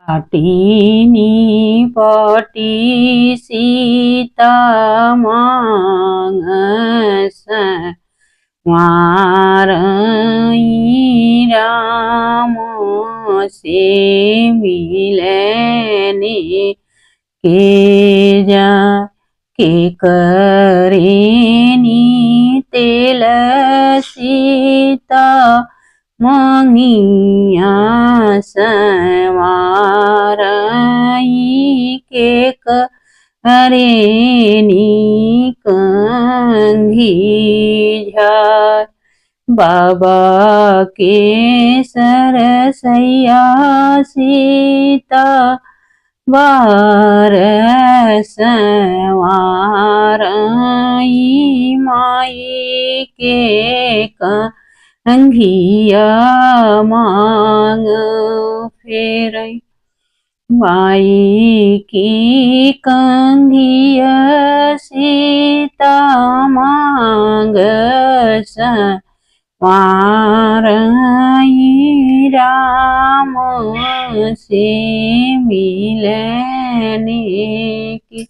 पाटीनी पटी सीता मांगस वारई राम से मिलने के जा के करेनी तेल सीता मंगिया संवारई के करेनी कंघी झार बाबा के सरसैया सीता वारस वारई माई के कंघिया मांग फेरई माई की कंघिया सीता मांगस वारई राम से मिलने की